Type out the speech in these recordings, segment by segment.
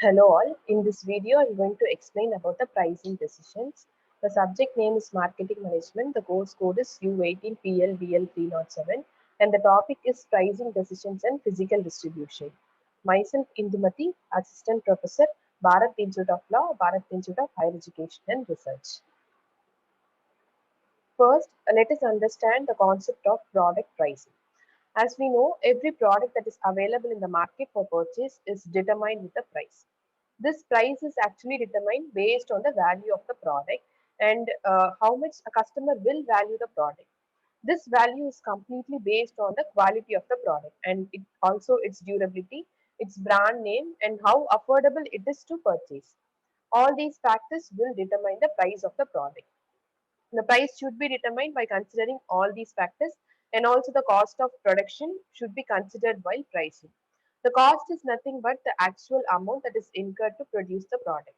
Hello all, in this video I am going to explain about the pricing decisions. The subject name is Marketing Management, the course code is U18Plbl307 and the topic is Pricing Decisions and Physical Distribution. Myself Indhumathy, Assistant Professor, Bharat Institute of Law, Bharat Institute of Higher Education and Research. First, let us understand the concept of product pricing. As we know, every product that is available in the market for purchase is determined with a price. This price is actually determined based on the value of the product and how much a customer will value the product. This value is completely based on the quality of the product and it also its durability, its brand name and how affordable it is to purchase. All these factors will determine the price of the product. The price should be determined by considering all these factors and also the cost of production should be considered while pricing. The cost is nothing but the actual amount that is incurred to produce the product.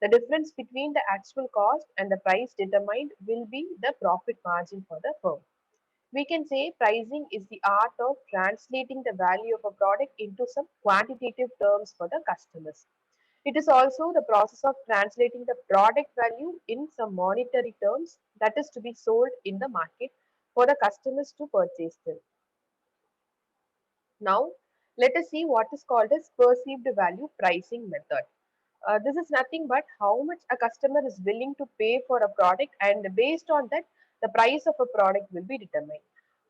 The difference between the actual cost and the price determined will be the profit margin for the firm. We can say pricing is the art of translating the value of a product into some quantitative terms for the customers. It is also the process of translating the product value in some monetary terms that is to be sold in the market for the customers to purchase them. Now, let us see what is called as perceived value pricing method. This is nothing but how much a customer is willing to pay for a product and based on that, the price of a product will be determined.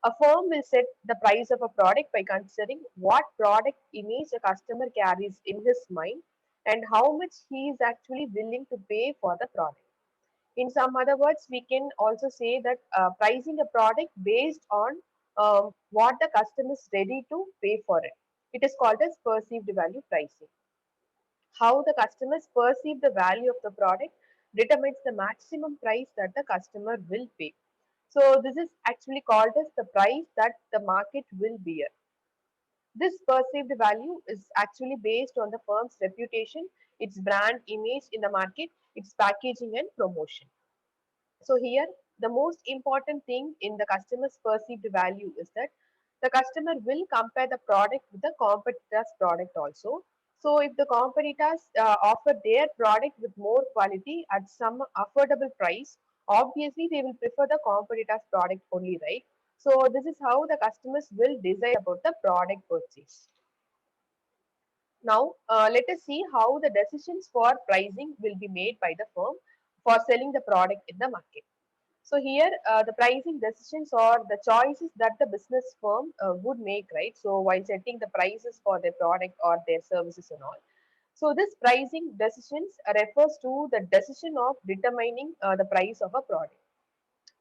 A firm will set the price of a product by considering what product image a customer carries in his mind and how much he is actually willing to pay for the product. In some other words, we can also say that pricing a product based on what the customer is ready to pay for it. It is called as perceived value pricing. How the customers perceive the value of the product determines the maximum price that the customer will pay. So this is actually called as the price that the market will bear. This perceived value is actually based on the firm's reputation, its brand image in the market, its packaging and promotion. So here, the most important thing in the customer's perceived value is that the customer will compare the product with the competitor's product also. So if the competitors offer their product with more quality at some affordable price, obviously they will prefer the competitor's product only, right? So this is how the customers will decide about the product purchase. Now, let us see how the decisions for pricing will be made by the firm for selling the product in the market. So here, the pricing decisions or the choices that the business firm would make, right? So while setting the prices for their product or their services and all. So this pricing decisions refers to the decision of determining the price of a product.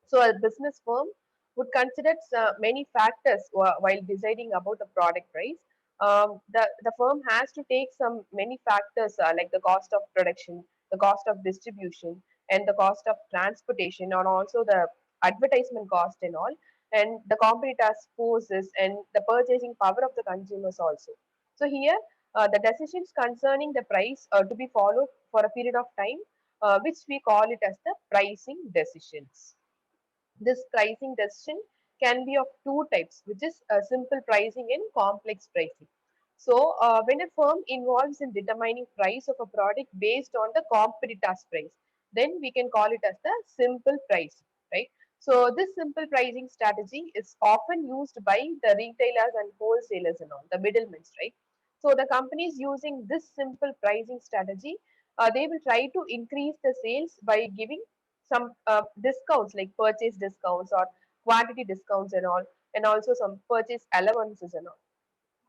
So a business firm would consider many factors while deciding about the product price. The firm has to take some many factors like the cost of production, the cost of distribution, and the cost of transportation, or also the advertisement cost and all, and the competitors' forces and the purchasing power of the consumers also. So here, the decisions concerning the price to be followed for a period of time, which we call it as the pricing decisions. This pricing decision can be of two types, which is simple pricing and complex pricing. So, when a firm involves in determining price of a product based on the competitor's price, then we can call it as the simple pricing, right? So, this simple pricing strategy is often used by the retailers and wholesalers and all, the middlemen, right? So, the companies using this simple pricing strategy, they will try to increase the sales by giving some discounts like purchase discounts or quantity discounts and also some purchase allowances and all.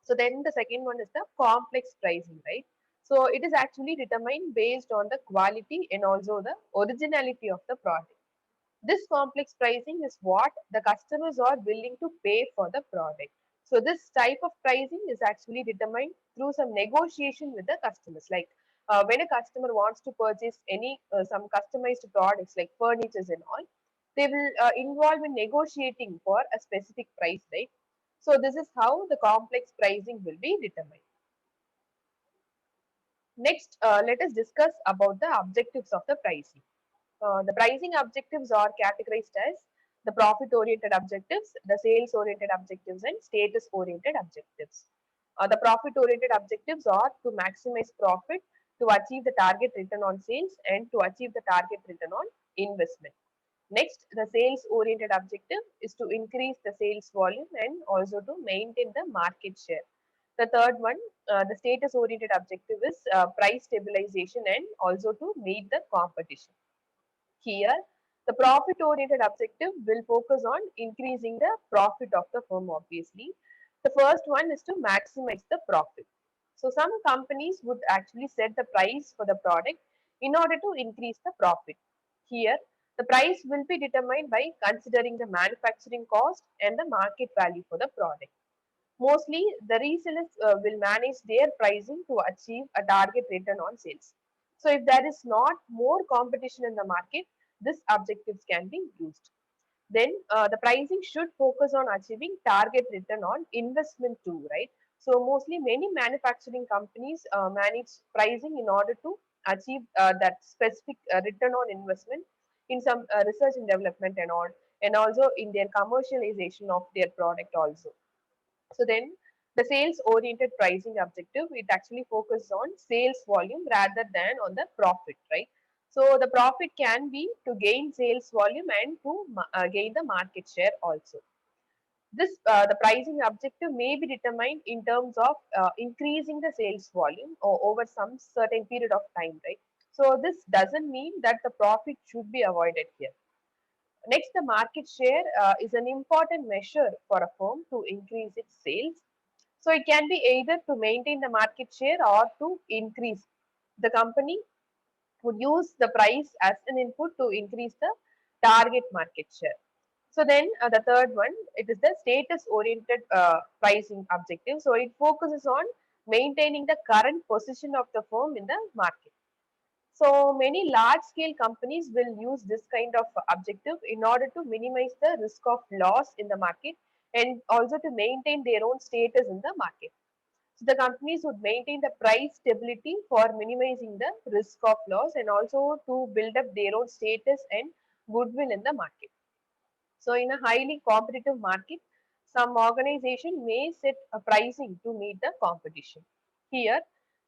So then the second one is the complex pricing, right? So it is actually determined based on the quality and also the originality of the product. This complex pricing is what the customers are willing to pay for the product. So this type of pricing is actually determined through some negotiation with the customers. Like when a customer wants to purchase any some customized products like furnitures and all, they will involve in negotiating for a specific price, right? So this is how the complex pricing will be determined. Next, let us discuss about the objectives of the pricing. The pricing objectives are categorized as the profit-oriented objectives, the sales-oriented objectives, and status-oriented objectives. The profit-oriented objectives are to maximize profit to achieve the target return on sales and to achieve the target return on investment. Next, the sales oriented objective is to increase the sales volume and also to maintain the market share. The third one, the status oriented objective is price stabilization and also to meet the competition. Here, the profit oriented objective will focus on increasing the profit of the firm, obviously. The first one is to maximize the profit. So, some companies would actually set the price for the product in order to increase the profit. Here, the price will be determined by considering the manufacturing cost and the market value for the product. Mostly, the resellers will manage their pricing to achieve a target return on sales. So, if there is not more competition in the market, these objectives can be used. Then the pricing should focus on achieving target return on investment too, right? So, mostly many manufacturing companies manage pricing in order to achieve that specific return on investment in some research and development and also in their commercialization of their product also. So then the sales oriented pricing objective, it actually focuses on sales volume rather than on the profit, right? So the profit can be to gain sales volume and to gain the market share also. This the pricing objective may be determined in terms of increasing the sales volume or over some certain period of time, right? So this doesn't mean that the profit should be avoided here. Next, the market share is an important measure for a firm to increase its sales. So it can be either to maintain the market share or to increase. The company would use the price as an input to increase the target market share. So then the third one, it is the status oriented pricing objective. So it focuses on maintaining the current position of the firm in the market. So many large scale companies will use this kind of objective in order to minimize the risk of loss in the market and also to maintain their own status in the market. So the companies would maintain the price stability for minimizing the risk of loss and also to build up their own status and goodwill in the market. So in a highly competitive market, some organization may set a pricing to meet the competition. Here,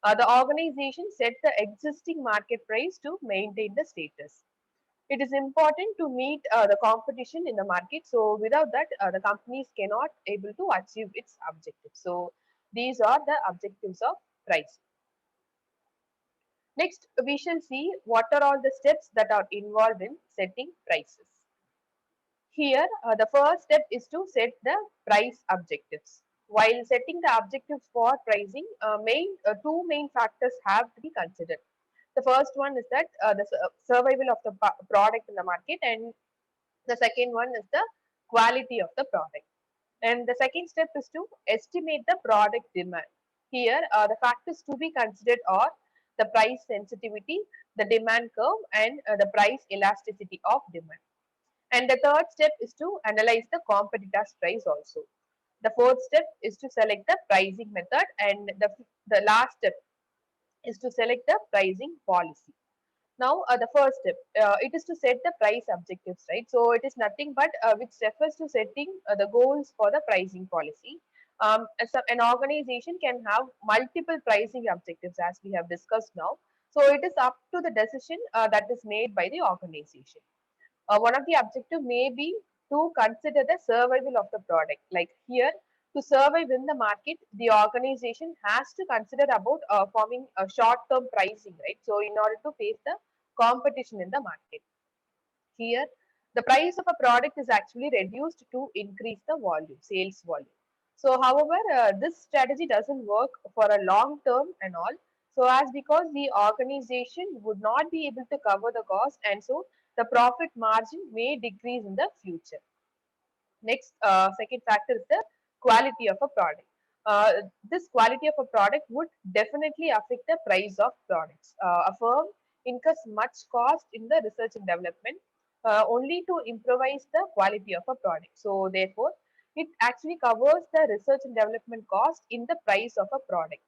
the organization set the existing market price to maintain the status. It is important to meet the competition in the market. So without that, the companies cannot able to achieve its objectives. So these are the objectives of pricing. Next, we shall see what are all the steps that are involved in setting prices. Here, the first step is to set the price objectives. While setting the objectives for pricing, two main factors have to be considered. The first one is that the survival of the product in the market, and the second one is the quality of the product. And the second step is to estimate the product demand. Here, the factors to be considered are the price sensitivity, the demand curve, and the price elasticity of demand. And the third step is to analyze the competitor's price also. The fourth step is to select the pricing method, and the last step is to select the pricing policy. Now, the first step, it is to set the price objectives, right? So, it is nothing but which refers to setting the goals for the pricing policy. An organization can have multiple pricing objectives as we have discussed now. So, it is up to the decision that is made by the organization. One of the objective may be to consider the survival of the product. Like here, to survive in the market, the organization has to consider about forming a short-term pricing, right? So in order to face the competition in the market. Here, the price of a product is actually reduced to increase the volume, sales volume. So, however, this strategy doesn't work for a long term and all. So, as because the organization would not be able to cover the cost, and so the profit margin may decrease in the future. Next, second factor is the quality of a product. Uh, this quality of a product would definitely affect the price of products. A firm incurs much cost in the research and development only to improvise the quality of a product. So, therefore, it actually covers the research and development cost in the price of a product.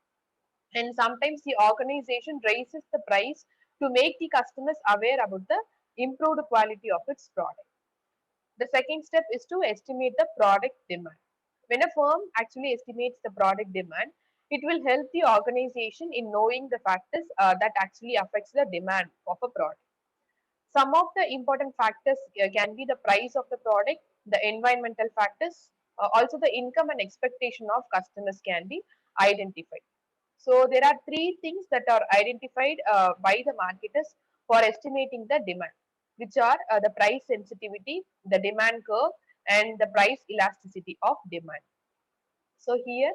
And sometimes the organization raises the price to make the customers aware about the improved quality of its product. The second step is to estimate the product demand. When a firm actually estimates the product demand, It will help the organization in knowing the factors that actually affects the demand of a product. Some of the important factors can be the price of the product, the environmental factors, also the income and expectation of customers can be identified. So there are three things that are identified by the marketers for estimating the demand, which are the price sensitivity, the demand curve, and the price elasticity of demand. So here,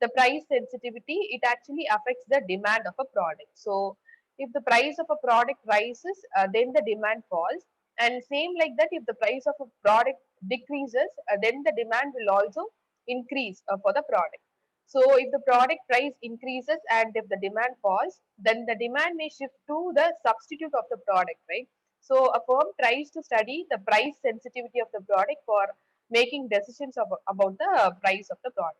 the price sensitivity, it actually affects the demand of a product. So if the price of a product rises, then the demand falls. And same like that, if the price of a product decreases, then the demand will also increase for the product. So if the product price increases and if the demand falls, then the demand may shift to the substitute of the product, right? So a firm tries to study the price sensitivity of the product for making decisions about the price of the product.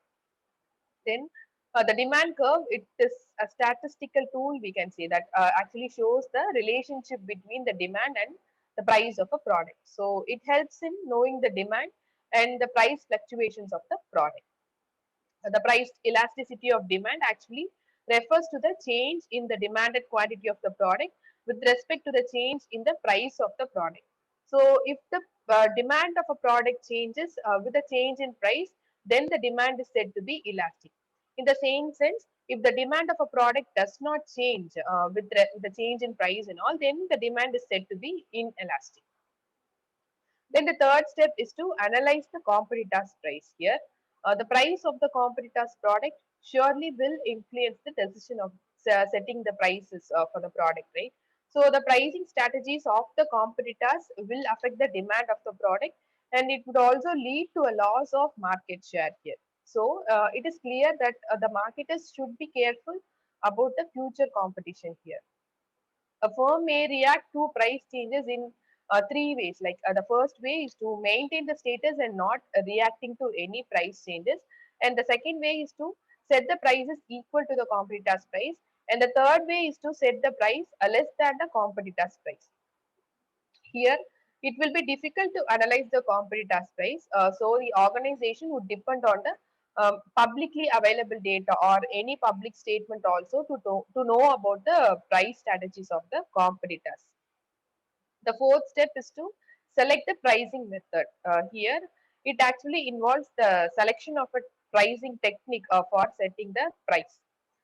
Then the demand curve, it is a statistical tool, we can say, that actually shows the relationship between the demand and the price of a product. So it helps in knowing the demand and the price fluctuations of the product. The price elasticity of demand actually refers to the change in the demanded quantity of the product with respect to the change in the price of the product. So if the demand of a product changes with a change in price, then the demand is said to be elastic. In the same sense, if the demand of a product does not change with the change in price and all, then the demand is said to be inelastic. Then the third step is to analyze the competitor's price. Here, the price of the competitor's product surely will influence the decision of setting the prices for the product, right? So the pricing strategies of the competitors will affect the demand of the product, and it would also lead to a loss of market share here. So it is clear that the marketers should be careful about the future competition here. A firm may react to price changes in three ways. Like the first way is to maintain the status and not reacting to any price changes. And the second way is to set the prices equal to the competitor's price. And the third way is to set the price less than the competitor's price. Here, it will be difficult to analyze the competitor's price. So the organization would depend on the publicly available data or any public statement also to know about the price strategies of the competitors. The fourth step is to select the pricing method. Here, it actually involves the selection of a pricing technique for setting the price.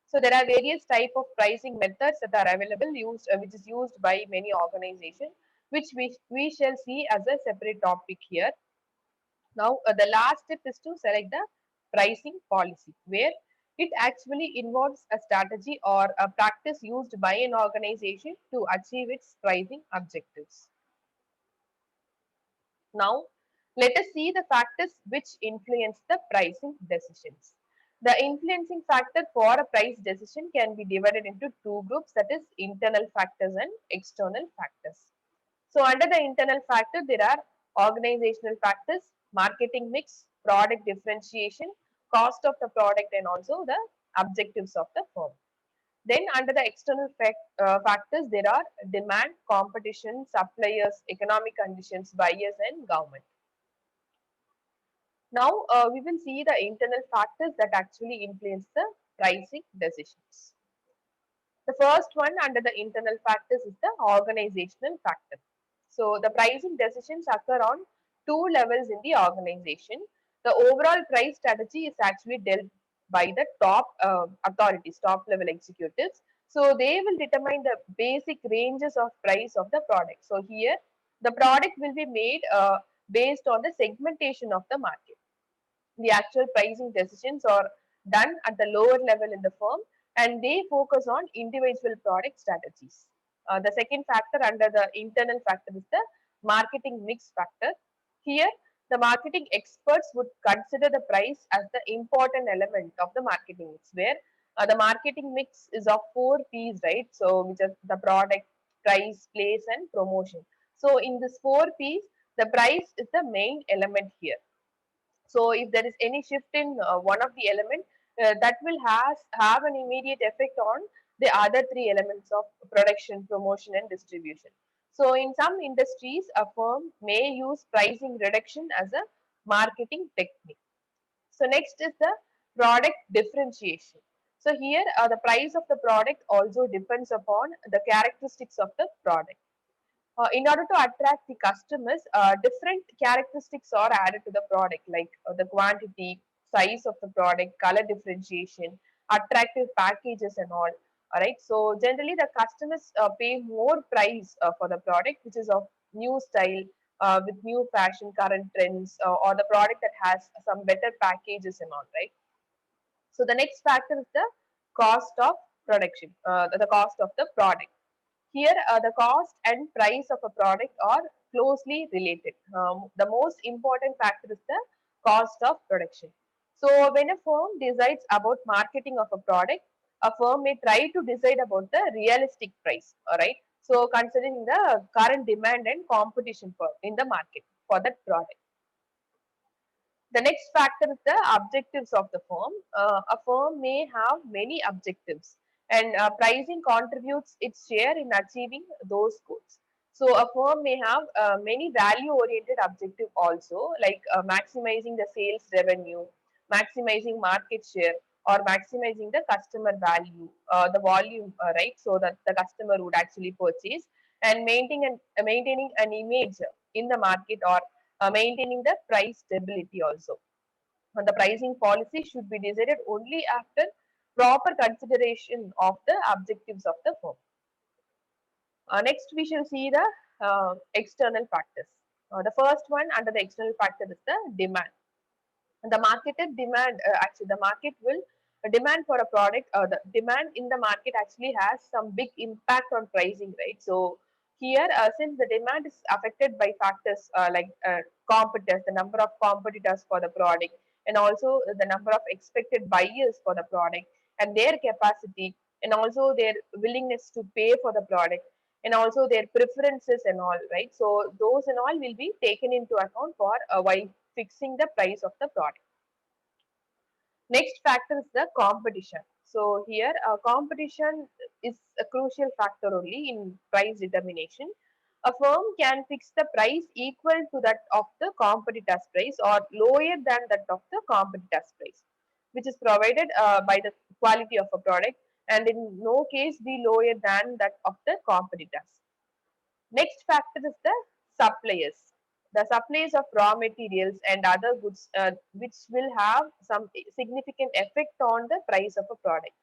So there are various type of pricing methods that are available, which is used by many organizations, which we shall see as a separate topic here. Now, the last step is to select the pricing policy, where it actually involves a strategy or a practice used by an organization to achieve its pricing objectives. Now, let us see the factors which influence the pricing decisions. The influencing factor for a price decision can be divided into two groups, that is internal factors and external factors. So under the internal factor, there are organizational factors, marketing mix, product differentiation, cost of the product, and also the objectives of the firm. Then under the external factors, there are demand, competition, suppliers, economic conditions, buyers, and government. Now we will see the internal factors that actually influence the pricing decisions. The first one under the internal factors is the organizational factor. So the pricing decisions occur on two levels in the organization. The overall price strategy is actually dealt by the top authorities, top level executives. So they will determine the basic ranges of price of the product. So here the product will be made based on the segmentation of the market. The actual pricing decisions are done at the lower level in the firm, and they focus on individual product strategies. The second factor under the internal factor is the marketing mix factor. Here, the marketing experts would consider the price as the important element of the marketing mix, where the marketing mix is of four P's, right? So, which are the product, price, place, and promotion. So, in this four P's, the price is the main element here. So if there is any shift in one of the element, that will have an immediate effect on the other three elements of production, promotion, and distribution. So in some industries, a firm may use pricing reduction as a marketing technique. So next is the product differentiation. So here the price of the product also depends upon the characteristics of the product. In order to attract the customers, different characteristics are added to the product, like the quantity, size of the product, color differentiation, attractive packages and all. Alright, so generally the customers pay more price for the product which is of new style, with new fashion, current trends, or the product that has some better packages and all, right? So the next factor is the cost of production, the cost of the product. Here, the cost and price of a product are closely related. The most important factor is the cost of production. So, when a firm decides about marketing of a product, a firm may try to decide about the realistic price. All right. So, considering the current demand and competition for in the market for that product. The next factor is the objectives of the firm. A firm may have many objectives, and pricing contributes its share in achieving those goals. So, a firm may have many value oriented objectives also, like maximizing the sales revenue, maximizing market share, or maximizing the customer value, the volume, right? So that the customer would actually purchase, and maintaining an image in the market, or maintaining the price stability also. And the pricing policy should be decided only after proper consideration of the objectives of the firm. Next, we shall see the external factors. The first one under the external factor is the demand. The marketed demand, actually the market will demand for a product, the demand in the market actually has some big impact on pricing, right? So here, since the demand is affected by factors like competitors, the number of competitors for the product, and also the number of expected buyers for the product, and their capacity, and also their willingness to pay for the product, and also their preferences and all, right? So those and all will be taken into account for while fixing the price of the product. Next factor is the competition. So here, competition is a crucial factor only in price determination. A firm can fix the price equal to that of the competitor's price or lower than that of the competitor's price, which is provided by the quality of a product, and in no case be lower than that of the competitors. Next factor is the suppliers. The supplies of raw materials and other goods which will have some significant effect on the price of a product.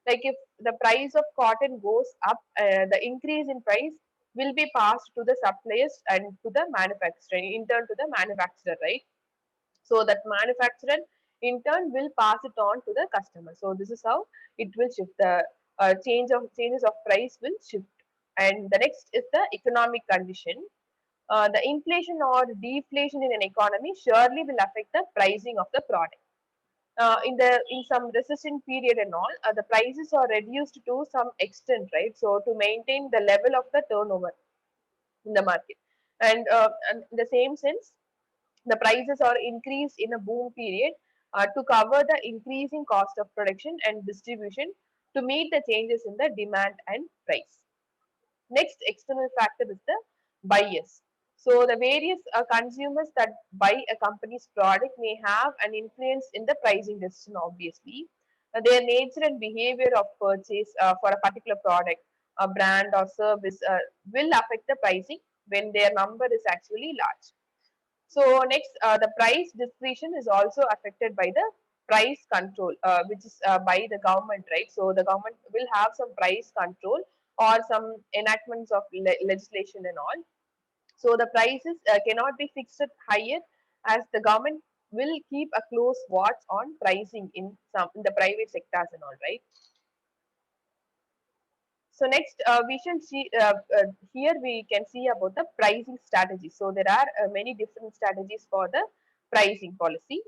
Like if the price of cotton goes up, the increase in price will be passed to the suppliers and to the manufacturer, in turn to the manufacturer, right? So that manufacturer in turn will pass it on to the customer. So this is how it will shift. The changes of price will shift. And the next is the economic condition. The inflation or deflation in an economy surely will affect the pricing of the product. In some recession period and all, the prices are reduced to some extent, right? So to maintain the level of the turnover in the market, and in the same sense, the prices are increased in a boom period to cover the increasing cost of production and distribution to meet the changes in the demand and price. Next external factor is the buyers. So the various consumers that buy a company's product may have an influence in the pricing decision, obviously. Their nature and behavior of purchase for a particular product, a brand or service will affect the pricing when their number is actually large. So next, the price discretion is also affected by the price control, which is by the government, right? So the government will have some price control or some enactments of legislation and all. So the prices cannot be fixed higher, as the government will keep a close watch on pricing in the private sectors and all, right? So next, we shall see here we can see about the pricing strategy. So there are many different strategies for the pricing policy.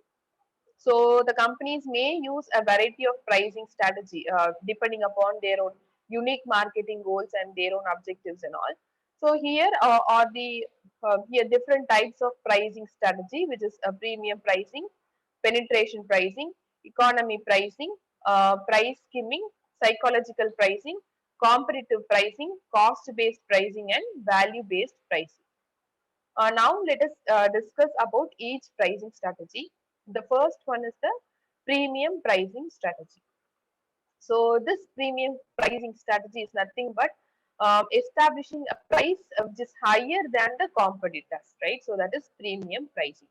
So the companies may use a variety of pricing strategy depending upon their own unique marketing goals and their own objectives and all. So here are the here different types of pricing strategy, which is a premium pricing, penetration pricing, economy pricing, price skimming, psychological pricing, competitive pricing, cost-based pricing, and value-based pricing. Now let us discuss about each pricing strategy. The first one is the premium pricing strategy. So this premium pricing strategy is nothing but establishing a price which is higher than the competitors, right? So that is premium pricing.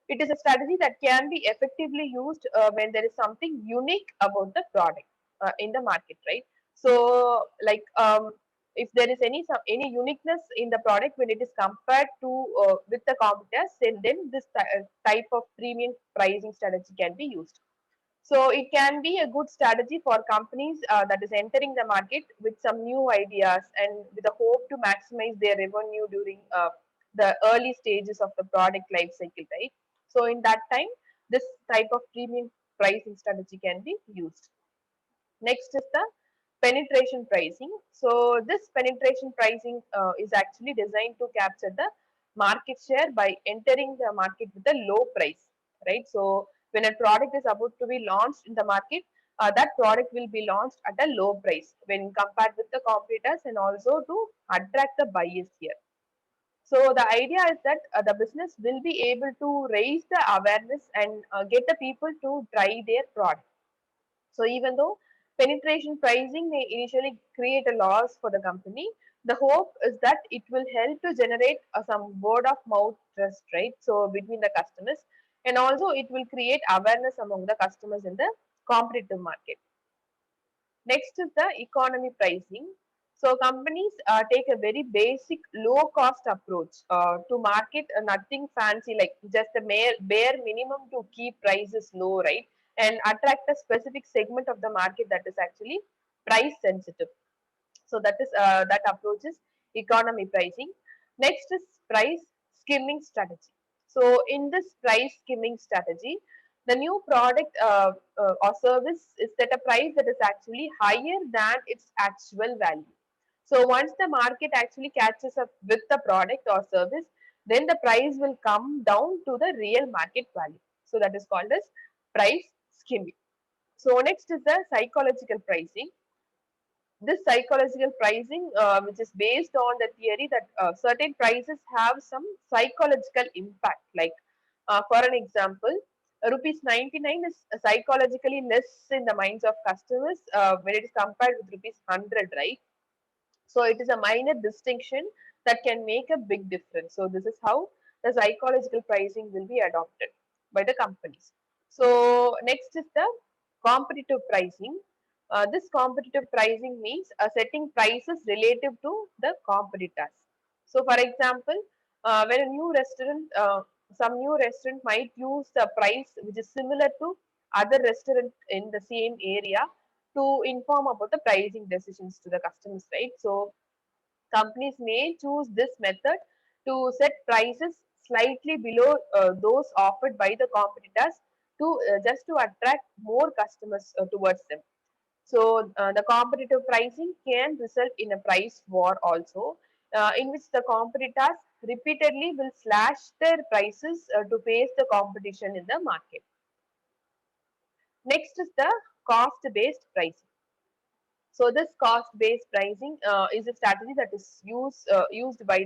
It is a strategy that can be effectively used when there is something unique about the product in the market, right? So, like if there is any uniqueness in the product when it is compared to with the competitors, then this type of premium pricing strategy can be used. So it can be a good strategy for companies that is entering the market with some new ideas and with the hope to maximize their revenue during the early stages of the product life cycle, right? So in that time, this type of premium pricing strategy can be used. Next is the penetration pricing. So this penetration pricing is actually designed to capture the market share by entering the market with a low price, right? So when a product is about to be launched in the market, that product will be launched at a low price when compared with the competitors, and also to attract the buyers here. So the idea is that the business will be able to raise the awareness and get the people to try their product. So even though penetration pricing may initially create a loss for the company, the hope is that it will help to generate some word of mouth trust, right? So between the customers, and also it will create awareness among the customers in the competitive market. Next is the economy pricing. So companies take a very basic low cost approach to market nothing fancy, like just a bare minimum to keep prices low, right? And attract a specific segment of the market that is actually price sensitive. So that approach is economy pricing. Next is price skimming strategy. So in this price skimming strategy, the new product or service is at a price that is actually higher than its actual value. So once the market actually catches up with the product or service, then the price will come down to the real market value. So that is called as price skimming. So next is the psychological pricing. This psychological pricing, which is based on the theory that certain prices have some psychological impact. Like, for an example, rupees 99 is psychologically less in the minds of customers when it is compared with rupees 100, right? So it is a minor distinction that can make a big difference. So this is how the psychological pricing will be adopted by the companies. So next is the competitive pricing. This competitive pricing means setting prices relative to the competitors. So for example, when a new restaurant, some new restaurant might use the price which is similar to other restaurant in the same area to inform about the pricing decisions to the customers, right? So companies may choose this method to set prices slightly below those offered by the competitors to just to attract more customers towards them. So the competitive pricing can result in a price war also, in which the competitors repeatedly will slash their prices to face the competition in the market. Next is the cost-based pricing. So this cost-based pricing is a strategy that is used by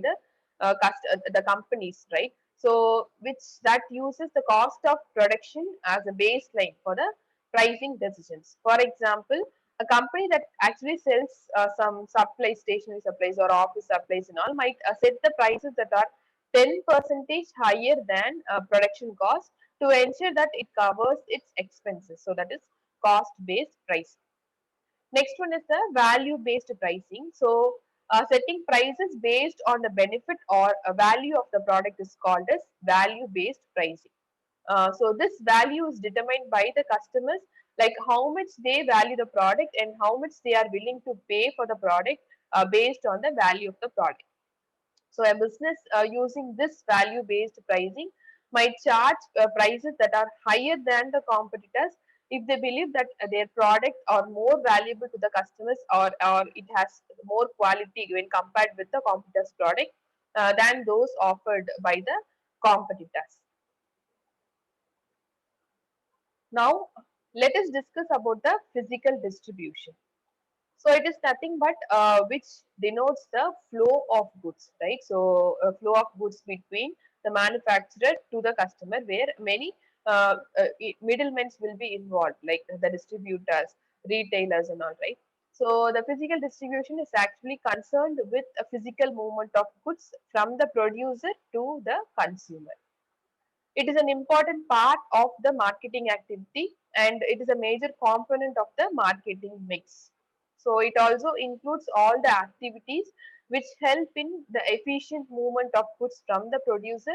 the companies, right? So which that uses the cost of production as a baseline for the pricing decisions. For example, a company that actually sells some supplies, stationery supplies or office supplies and all, might set the prices that are 10% higher than production cost to ensure that it covers its expenses. So that is cost-based pricing. Next one is the value based pricing. So, setting prices based on the benefit or a value of the product is called as value based pricing. So, this value is determined by the customers, like how much they value the product and how much they are willing to pay for the product based on the value of the product. So a business using this value based pricing might charge prices that are higher than the competitors if they believe that their product are more valuable to the customers, or it has more quality when compared with the competitors product than those offered by the competitors. Now let us discuss about the physical distribution. So it is nothing but which denotes the flow of goods, right? So flow of goods between the manufacturer to the customer, where many middlemen will be involved, like the distributors. retailers and all, right? So the physical distribution is actually concerned with a physical movement of goods from the producer to the consumer. It is an important part of the marketing activity and it is a major component of the marketing mix. So it also includes all the activities which help in the efficient movement of goods from the producer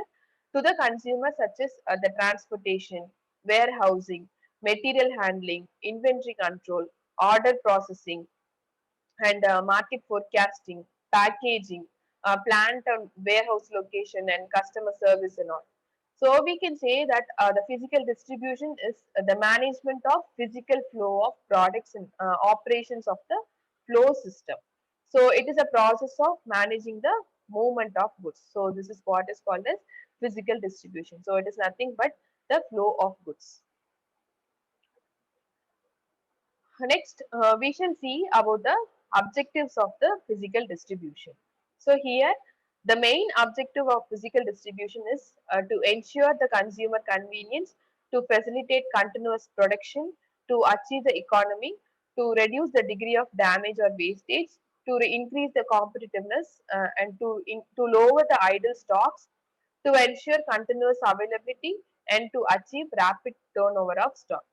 to the consumer, such as the transportation, warehousing, material handling, inventory control, order processing, and market forecasting, packaging, plant and warehouse location, and customer service and all. So we can say that the physical distribution is the management of physical flow of products and operations of the flow system. So it is a process of managing the movement of goods. So this is what is called as physical distribution. So it is nothing but the flow of goods. Next, we shall see about the objectives of the physical distribution. So here, the main objective of physical distribution is to ensure the consumer convenience, to facilitate continuous production, to achieve the economy, to reduce the degree of damage or wastage, to increase the competitiveness, and to lower the idle stocks, to ensure continuous availability, and to achieve rapid turnover of stock.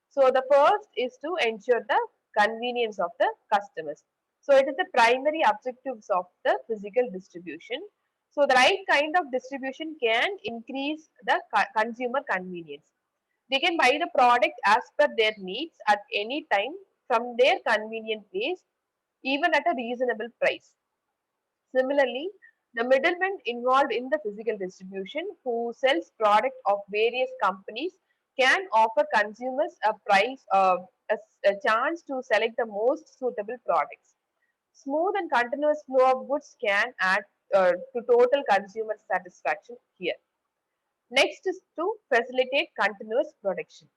So the first is to ensure the convenience of the customers. So it is the primary objectives of the physical distribution. So the right kind of distribution can increase the consumer convenience. They can buy the product as per their needs at any time from their convenient place, even at a reasonable price. Similarly, the middlemen involved in the physical distribution who sells product of various companies can offer consumers a price a chance to select the most suitable products. Smooth and continuous flow of goods can add to total consumer satisfaction here. Next is to facilitate continuous production.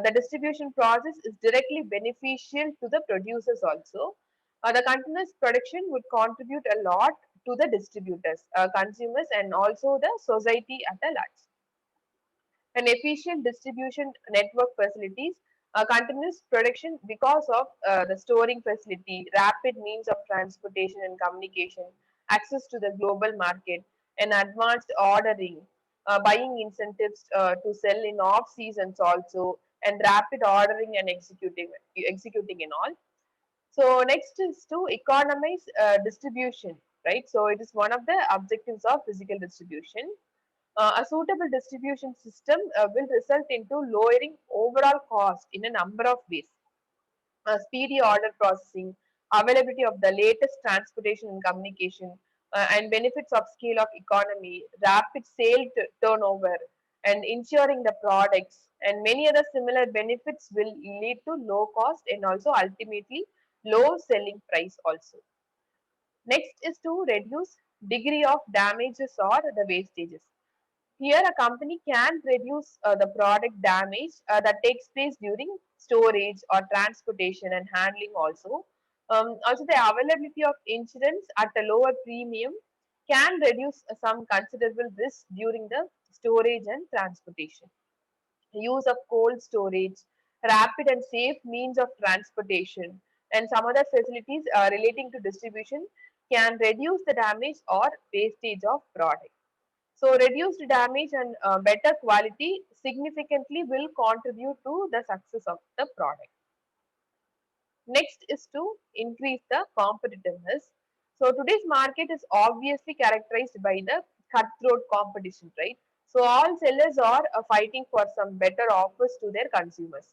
The distribution process is directly beneficial to the producers also. The continuous production would contribute a lot to the distributors, consumers, and also the society at a large. An efficient distribution network facilities continuous production because of the storing facility, rapid means of transportation and communication, access to the global market, and advanced ordering, buying incentives to sell in off seasons also, and rapid ordering and executing and all. So next is to economize distribution, right? So it is one of the objectives of physical distribution. A suitable distribution system will result into lowering overall cost in a number of ways. Speedy order processing, availability of the latest transportation and communication, and benefits of scale of economy, rapid sale turnover, and ensuring the products, and many other similar benefits will lead to low cost and also ultimately low selling price also. Next is to reduce degree of damages or the wastages. Here, a company can reduce the product damage that takes place during storage or transportation and handling also. Also, the availability of insurance at a lower premium can reduce some considerable risk during the storage and transportation. Use of cold storage, rapid and safe means of transportation, and some other facilities relating to distribution can reduce the damage or wastage of product. So reduced damage and better quality significantly will contribute to the success of the product. Next is to increase the competitiveness. So today's market is obviously characterized by the cutthroat competition, right? So all sellers are fighting for some better offers to their consumers.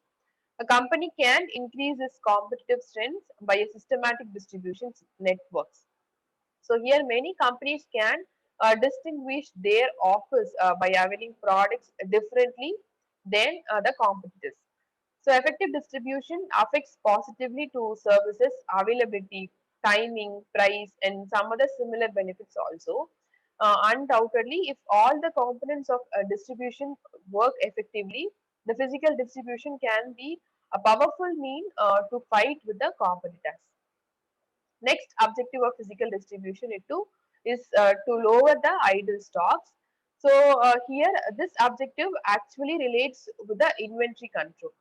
A company can increase its competitive strength by a systematic distribution networks. So here many companies can distinguish their offers by availing products differently than the competitors. So effective distribution affects positively to services availability, timing, price, and some other similar benefits also. Undoubtedly, if all the components of distribution work effectively, the physical distribution can be a powerful mean to fight with the competitors. Next objective of physical distribution is to lower the idle stocks. So here this objective actually relates with the inventory control.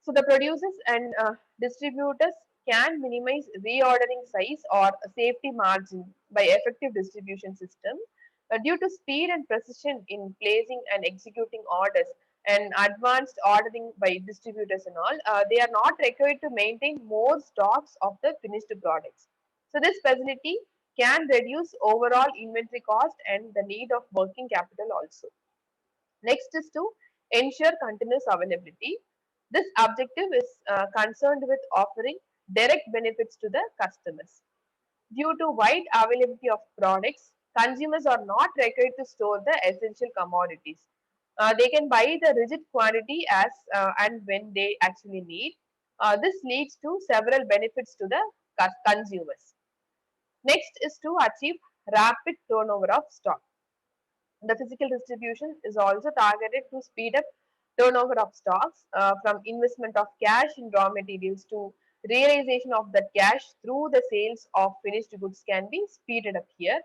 So the producers and distributors can minimize reordering size or safety margin by effective distribution system due to speed and precision in placing and executing orders and advanced ordering by distributors and all. They are not required to maintain more stocks of the finished products. So this facility can reduce overall inventory cost and the need of working capital also. Next is to ensure continuous availability. This objective is concerned with offering direct benefits to the customers. Due to wide availability of products, consumers are not required to store the essential commodities. They can buy the rigid quantity as and when they actually need. This leads to several benefits to the consumers. Next is to achieve rapid turnover of stock. The physical distribution is also targeted to speed up turnover of stocks from investment of cash in raw materials to realization of that cash through the sales of finished goods can be speeded up here.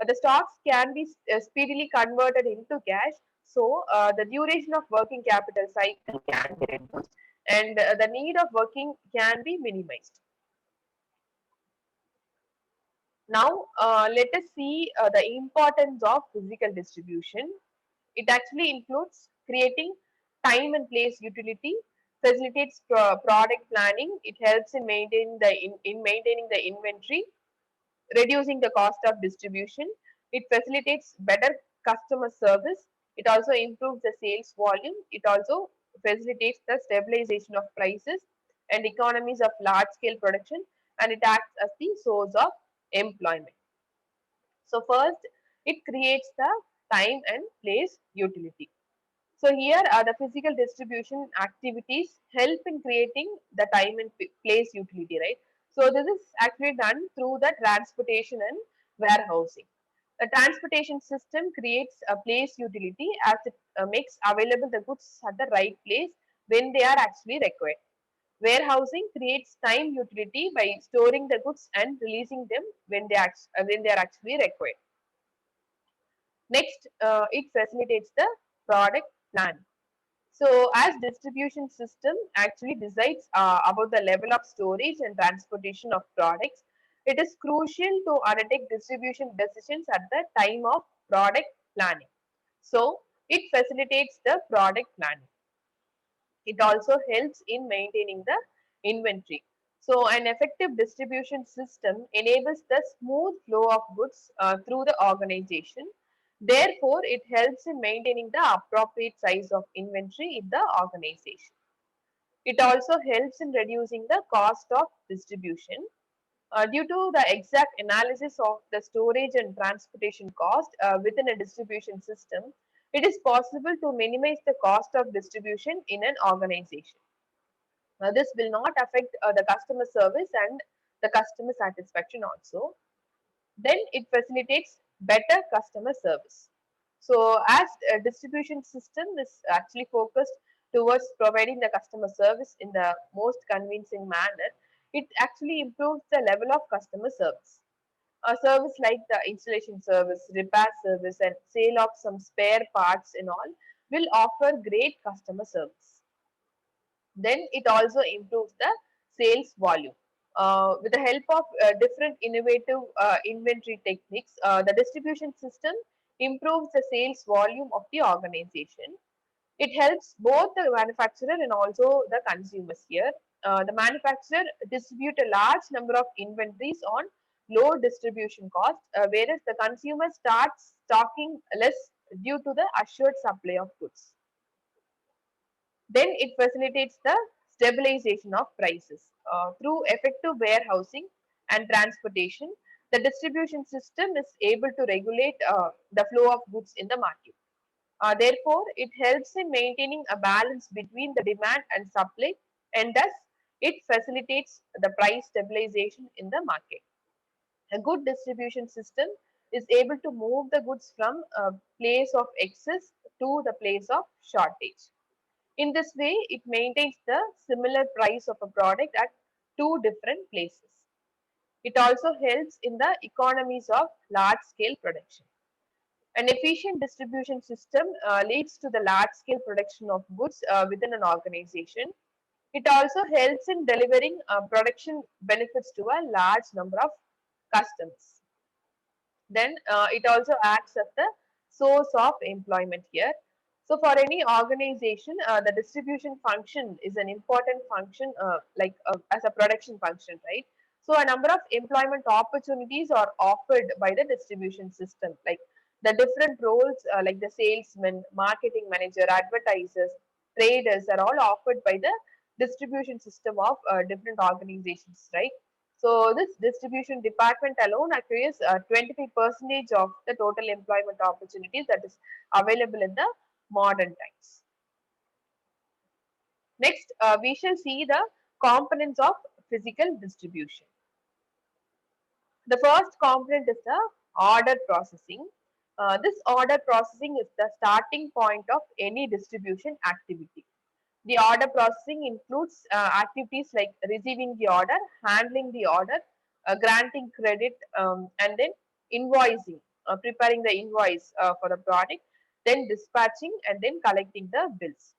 The stocks can be speedily converted into cash, so the duration of working capital cycle can be reduced and the need of working can be minimized. Now, let us see the importance of physical distribution. It actually includes creating time and place utility, facilitates product planning. It helps in maintaining in maintaining the inventory, reducing the cost of distribution. It facilitates better customer service. It also improves the sales volume. It also facilitates the stabilization of prices and economies of large scale production, and it acts as the source of employment. So first, it creates the time and place utility. So here are the physical distribution activities help in creating the time and place utility, right? So this is actually done through the transportation and warehousing. The transportation system creates a place utility as it makes available the goods at the right place when they are actually required. Warehousing creates time utility by storing the goods and releasing them when they are actually required. Next, it facilitates the product plan. So, as distribution system actually decides about the level of storage and transportation of products, it is crucial to undertake distribution decisions at the time of product planning. So, it facilitates the product planning. It also helps in maintaining the inventory. So, an effective distribution system enables the smooth flow of goods through the organization. Therefore, it helps in maintaining the appropriate size of inventory in the organization. It also helps in reducing the cost of distribution. Due to the exact analysis of the storage and transportation cost within a distribution system, it is possible to minimize the cost of distribution in an organization. This will not affect the customer service and the customer satisfaction also. Then it facilitates better customer service. So as a distribution system is actually focused towards providing the customer service in the most convincing manner, it actually improves the level of customer service. A service like the installation service, repair service, and sale of some spare parts and all will offer great customer service. Then it also improves the sales volume. With the help of different innovative inventory techniques, the distribution system improves the sales volume of the organization. It helps both the manufacturer and also the consumers here. The manufacturer distribute a large number of inventories on low distribution cost, whereas the consumer starts stocking less due to the assured supply of goods. Then it facilitates the stabilization of prices. Through effective warehousing and transportation, the distribution system is able to regulate the flow of goods in the market. Therefore, it helps in maintaining a balance between the demand and supply, and thus it facilitates the price stabilization in the market. A good distribution system is able to move the goods from a place of excess to the place of shortage. In this way, it maintains the similar price of a product at two different places. It also helps in the economies of large scale production. An efficient distribution system leads to the large scale production of goods within an organization. It also helps in delivering production benefits to a large number of customers. Then it also acts as the source of employment here. So for any organization, the distribution function is an important function, as a production function, right? So a number of employment opportunities are offered by the distribution system, like the different roles, like the salesman, marketing manager, advertisers, traders, are all offered by the distribution system of different organizations, right? So this distribution department alone acquires 25% of the total employment opportunities that is available in the modern times. Next, we shall see the components of physical distribution. The first component is the order processing. This order processing is the starting point of any distribution activity. The order processing includes activities like receiving the order, handling the order, granting credit, and then invoicing, preparing the invoice for the product, then dispatching, and then collecting the bills.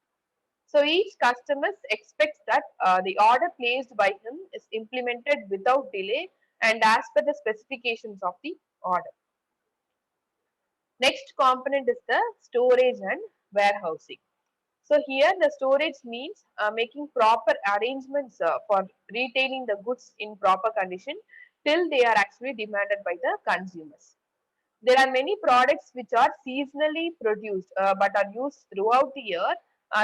So each customer expects that the order placed by him is implemented without delay and as per the specifications of the order. Next component is the storage and warehousing. So here the storage means making proper arrangements for retaining the goods in proper condition till they are actually demanded by the consumers. There are many products which are seasonally produced but are used throughout the year.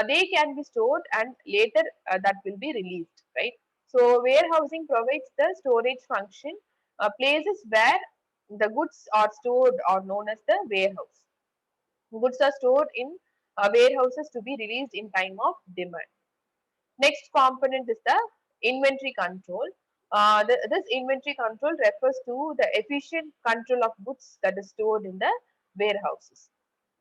They can be stored and later that will be released, right? So warehousing provides the storage function. Places where the goods are stored are known as the warehouse. Goods are stored in warehouses to be released in time of demand. Next component is the inventory control. This inventory control refers to the efficient control of goods that is stored in the warehouses.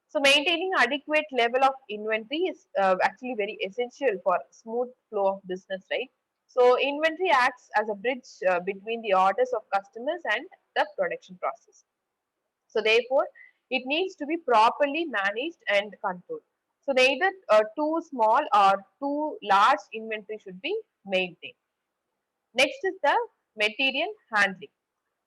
So maintaining adequate level of inventory is actually very essential for smooth flow of business, right? So inventory acts as a bridge between the orders of customers and the production process. So therefore, it needs to be properly managed and controlled. So neither too small or too large inventory should be maintained. Next is the material handling.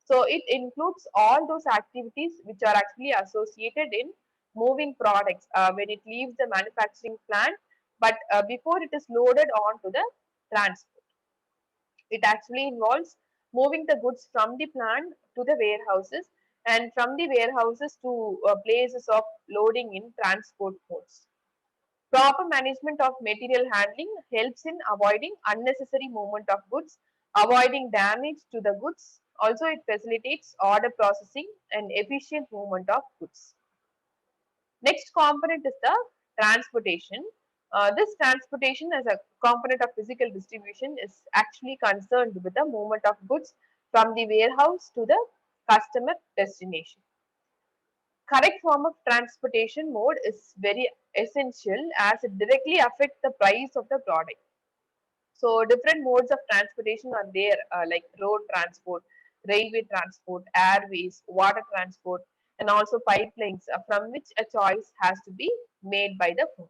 So it includes all those activities which are actually associated in moving products when it leaves the manufacturing plant, but before it is loaded onto the transport. It actually involves moving the goods from the plant to the warehouses and from the warehouses to places of loading in transport modes. Proper management of material handling helps in avoiding unnecessary movement of goods, avoiding damage to the goods. Also, it facilitates order processing and efficient movement of goods. Next component is the transportation. This transportation as a component of physical distribution is actually concerned with the movement of goods from the warehouse to the customer destination. Correct form of transportation mode is very essential as it directly affects the price of the product. So different modes of transportation are there, like road transport, railway transport, airways, water transport, and also pipelines, from which a choice has to be made by the firm.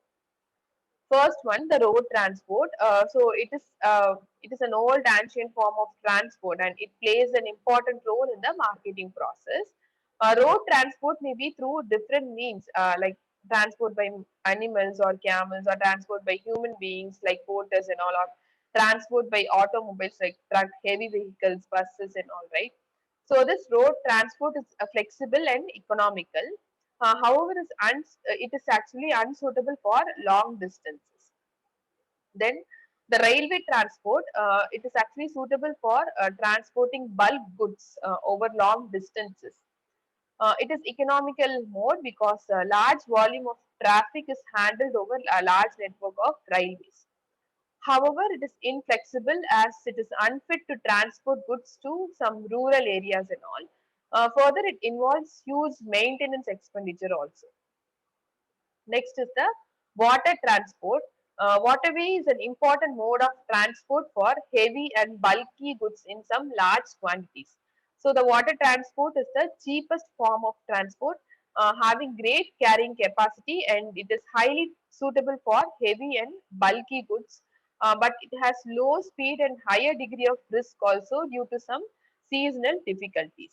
First one, the road transport. So it is an old ancient form of transport, and it plays an important role in the marketing process. Road transport may be through different means, like transport by animals or camels, or transport by human beings like porters and all, or transport by automobiles like truck, heavy vehicles, buses and all, right? So this road transport is flexible and economical. However, it is actually unsuitable for long distances. Then the railway transport, it is actually suitable for transporting bulk goods over long distances. It is economical mode because a large volume of traffic is handled over a large network of railways. However, it is inflexible as it is unfit to transport goods to some rural areas and all. Further, it involves huge maintenance expenditure also. Next is the water transport. Waterway is an important mode of transport for heavy and bulky goods in some large quantities. So the water transport is the cheapest form of transport, having great carrying capacity, and it is highly suitable for heavy and bulky goods. but it has low speed and higher degree of risk also due to some seasonal difficulties.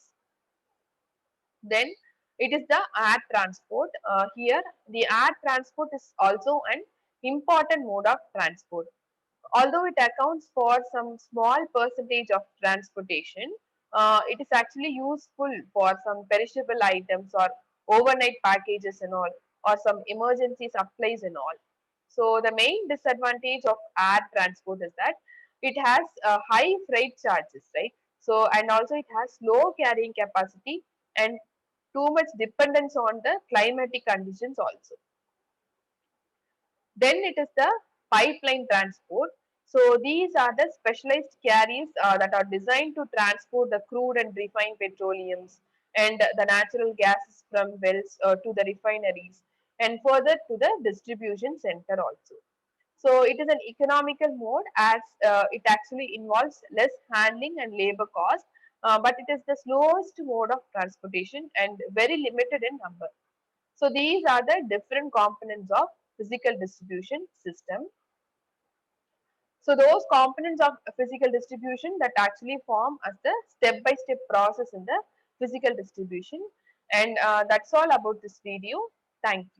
Then it is the air transport. Here the air transport is also an important mode of transport. Although it accounts for some small percentage of transportation, it is actually useful for some perishable items or overnight packages and all, or some emergency supplies and all. So the main disadvantage of air transport is that it has high freight charges, right? So and also it has low carrying capacity and too much dependence on the climatic conditions also. Then it is the pipeline transport. So these are the specialized carriers that are designed to transport the crude and refined petroleums and the natural gases from wells to the refineries and further to the distribution center also. So it is an economical mode as it actually involves less handling and labor cost, but it is the slowest mode of transportation and very limited in number. So these are the different components of physical distribution system. So those components of physical distribution that actually form as the step-by-step process in the physical distribution. And that's all about this video. Thank you.